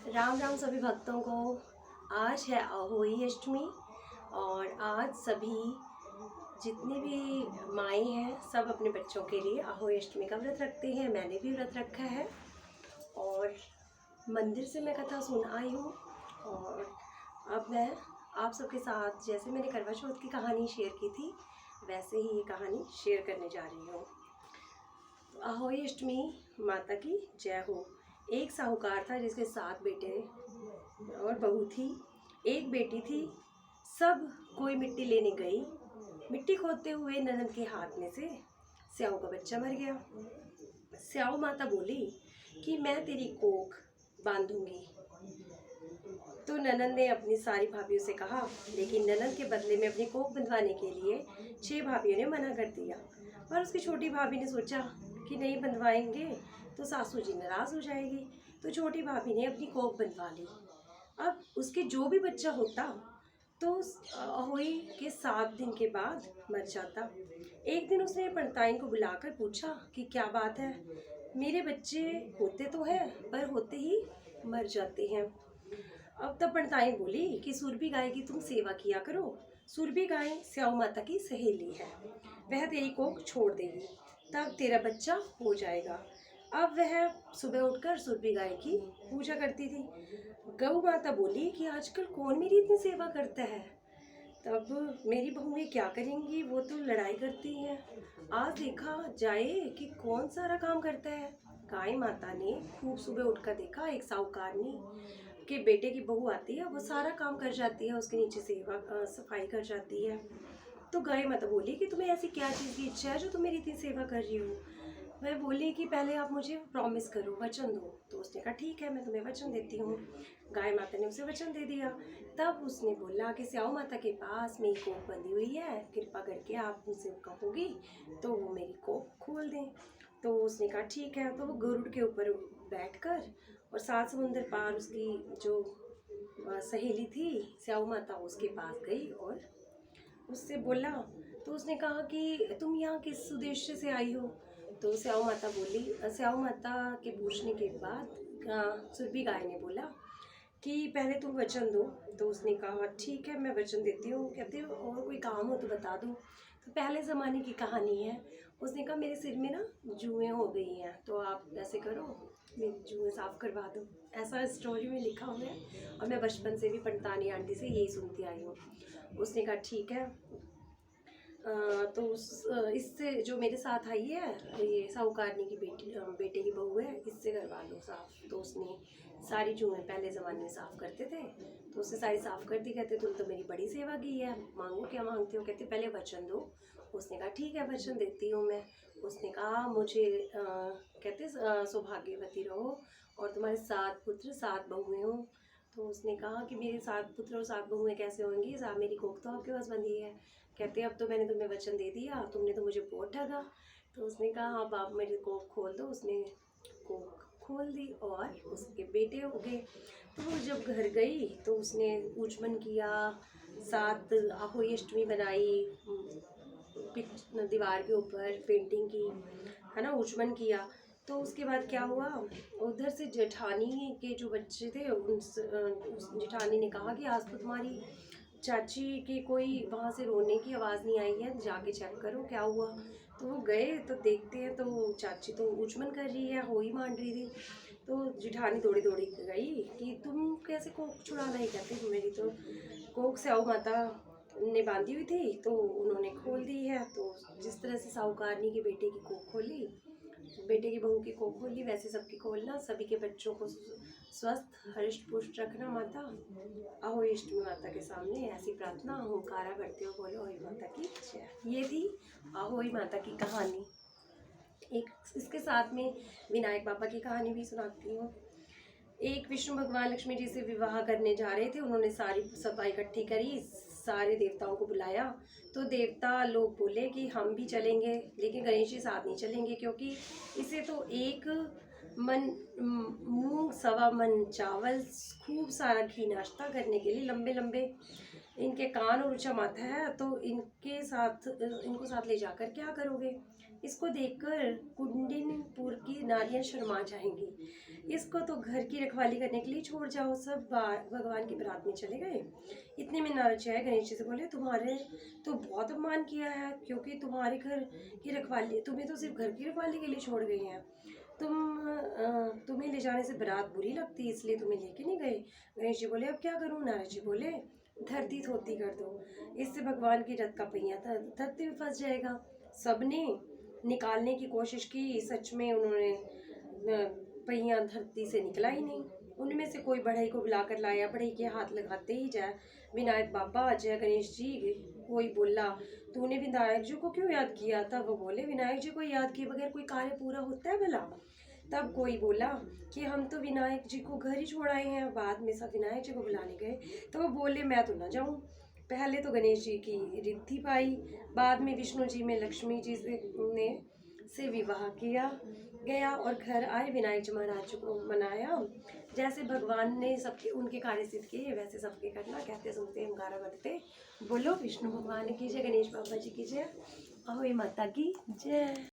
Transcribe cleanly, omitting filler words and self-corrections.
राम राम सभी भक्तों को। आज है अहोई अष्टमी और आज सभी जितनी भी माएँ हैं सब अपने बच्चों के लिए अहोई अष्टमी का व्रत रखते हैं। मैंने भी व्रत रखा है और मंदिर से मैं कथा सुन आई हूँ। और अब मैं आप सबके साथ जैसे मैंने करवा चौथ की कहानी शेयर की थी वैसे ही ये कहानी शेयर करने जा रही हूँ। अहोई अष्टमी माता की जय हो। एक साहूकार था जिसके 7 बेटे और बहू थी। एक बेटी थी। सब कोई मिट्टी लेने गई। मिट्टी खोदते हुए ननद के हाथ में से स्याऊ का बच्चा मर गया। स्याऊ माता बोली कि मैं तेरी कोख बांधूंगी। तो ननद ने अपनी सारी भाभियों से कहा, लेकिन ननद के बदले में अपनी कोख बंधवाने के लिए 6 भाभियों ने मना कर दिया। और उसकी छोटी भाभी ने सोचा कि नहीं बंधवाएंगे तो सासू जी नाराज़ हो जाएगी। तो छोटी भाभी ने अपनी कोख बंधवा ली। अब उसके जो भी बच्चा होता तो अहोई के 7 दिन के बाद मर जाता। एक दिन उसने पंडिताइन को बुलाकर पूछा कि क्या बात है, मेरे बच्चे होते तो हैं पर होते ही मर जाते हैं। अब तब पंडिताइन बोली कि सुरभि गाय की तुम सेवा किया करो। सुरभि गाय स्याऊ माता की सहेली है, वह तेरी कोख छोड़ देगी, तब तेरा बच्चा हो जाएगा। अब वह सुबह उठकर सुरभि गाय की पूजा करती थी। गौ माता बोली कि आजकल कौन मेरी इतनी सेवा करता है, तब मेरी बहुएं क्या करेंगी, वो तो लड़ाई करती हैं। आज देखा जाए कि कौन सारा काम करता है। गाय माता ने खूब सुबह उठकर देखा, एक साहूकारनी के बेटे की बहू आती है, वो सारा काम कर जाती है, उसके नीचे सेवा सफाई कर जाती है। तो गाय माता बोली कि तुम्हें ऐसी क्या चीज़ की इच्छा है जो तुम मेरी इतनी सेवा कर रही हो। वह बोली कि पहले आप मुझे प्रॉमिस करो, वचन दो। तो उसने कहा ठीक है, मैं तुम्हें वचन देती हूँ। गाय माता ने उसे वचन दे दिया। तब उसने बोला कि स्याऊ माता के पास मेरी कोख बंधी हुई है, कृपा करके आप उनसे कहोगी तो वो मेरी कोख खोल दें। तो उसने कहा ठीक है। तो वो गरुड़ के ऊपर बैठकर और 7 समुंदर पार उसकी जो सहेली थी स्याऊ माता उसके पास गई और उससे बोला। तो उसने कहा कि तुम यहाँ किस उद्देश्य से आई हो। तो स्याऊ माता बोली, स्याऊ माता के पूछने के बाद सुरभि गाय ने बोला कि पहले तुम वचन दो। तो उसने कहा ठीक है, मैं वचन देती हूँ। कहते हो और कोई काम हो तो बता दो। तो पहले ज़माने की कहानी है। उसने कहा मेरे सिर में ना जुएँ हो गई हैं, तो आप ऐसे करो मेरी जुएँ साफ़ करवा दो। ऐसा स्टोरी में लिखा हुआ है और मैं बचपन से भी पंडितानी आंटी से यही सुनती आई हूँ। उसने कहा ठीक है। तो इससे जो मेरे साथ आई है ये साहूकारनी की बेटे की बहू है, इससे करवा लो साफ़। तो उसने सारी जुएँ पहले ज़माने में साफ़ करते थे तो उससे सारी साफ़ कर दी। कहते तुम तो मेरी बड़ी सेवा की है, मांगो क्या मांगते हो। कहते पहले वचन दो। उसने कहा ठीक है, वचन देती हूँ मैं। उसने कहा मुझे कहते सौभाग्यवती रहो और तुम्हारे 7 पुत्र 7 बहुएं हों। तो उसने कहा कि मेरे 7 पुत्र और 7 बहुएं कैसे होंगी, मेरी कोख तो आपके पास बंधी है। कहते अब तो मैंने तुम्हें वचन दे दिया, तुमने तो मुझे बहुत ठगा। तो उसने कहा अब आप मेरी कोख खोल दो। उसने कोख खोल दी और उसके बेटे हो गए। तो वो जब घर गई तो उसने ऊचमन किया, 7 अहोई अष्टमी बनाई, दीवार के ऊपर पेंटिंग की, है ना, ऊचमन किया। तो उसके बाद क्या हुआ, उधर से जेठानी के जो बच्चे थे उस जेठानी ने कहा कि आज तो तुम्हारी चाची की कोई वहाँ से रोने की आवाज़ नहीं आई है, जाके चेक करो क्या हुआ। तो वो गए तो देखते हैं तो चाची तो ऊचमन कर रही है, होली मान रही थी। तो जेठानी दौड़ी दौड़ी गई कि तुम कैसे कोख छुड़ा नहीं। कहती मेरी तो कोख स्याऊ माता ने बांधी हुई थी तो उन्होंने खोल दी है। तो जिस तरह से साहूकारनी के बेटे की कोख खोली, बेटे की बहू की कोख खोली, वैसे सबकी खोलना, सभी के बच्चों को स्वस्थ हृष्ट पुष्ट रखना। माता अहोई अष्टमी माता के सामने ऐसी प्रार्थना हुंकारा करते हो बोलो अहोई माता की जय। ये थी अहोई माता की कहानी। एक इसके साथ में विनायक बाबा की कहानी भी सुनाती हूँ। एक विष्णु भगवान लक्ष्मी जी से विवाह करने जा रहे थे। उन्होंने सारी सफाई इकट्ठी करी, सारे देवताओं को बुलाया। तो देवता लोग बोले कि हम भी चलेंगे, लेकिन गणेश जी साथ नहीं चलेंगे क्योंकि इसे तो 1 मन मूंग, 1.25 मन चावल, खूब सारा घी नाश्ता करने के लिए, लंबे लंबे इनके कान और ऊंचा माथा है, तो इनको साथ ले जाकर क्या करोगे। इसको देखकर कुंडिनपुर की नारियां शर्मा जाएंगी। इसको तो घर की रखवाली करने के लिए छोड़ जाओ। सब भगवान की बारात में चले गए। इतने में नारद जी आए, गणेश जी से बोले तुम्हारे तो बहुत अपमान किया है, क्योंकि तुम्हारे घर की रखवाली, तुम्हें तो सिर्फ घर की रखवाली के लिए छोड़ गए हैं। तुम्हें ले जाने से बारात बुरी लगती है, इसलिए तुम्हें लेके नहीं गए। गणेश जी बोले अब क्या करूं? नारद जी बोले धरती थोती कर दो, इससे भगवान की रथ का पहिया धरती में फंस जाएगा। सबने निकालने की कोशिश की, सच में उन्होंने पहिया धरती से निकला ही नहीं। उनमें से कोई बढ़ई को बुलाकर लाया, बढ़ई के हाथ लगाते ही जाए विनायक बाबा जय गणेश जी। कोई बोला तूने विनायक जी को क्यों याद किया? तब वो बोले विनायक जी को याद किए बगैर कोई कार्य पूरा होता है भला? तब कोई बोला कि हम तो विनायक जी को घर ही छोड़ आए हैं। बाद में सब विनायक जी को बुलाने गए तो वो बोले मैं तो ना जाऊं। पहले तो गणेश जी की रिद्धि पाई, बाद में विष्णु जी में लक्ष्मी जी से विवाह किया गया और घर आए विनायक जी महाराज जी को मनाया। जैसे भगवान ने सबके उनके कार्य सिद्ध किए वैसे सबके करना। कहते सुनते हमकारा करते। बोलो विष्णु भगवान की जय, गणेश बाबा जी की जय, ahoy माता की जय।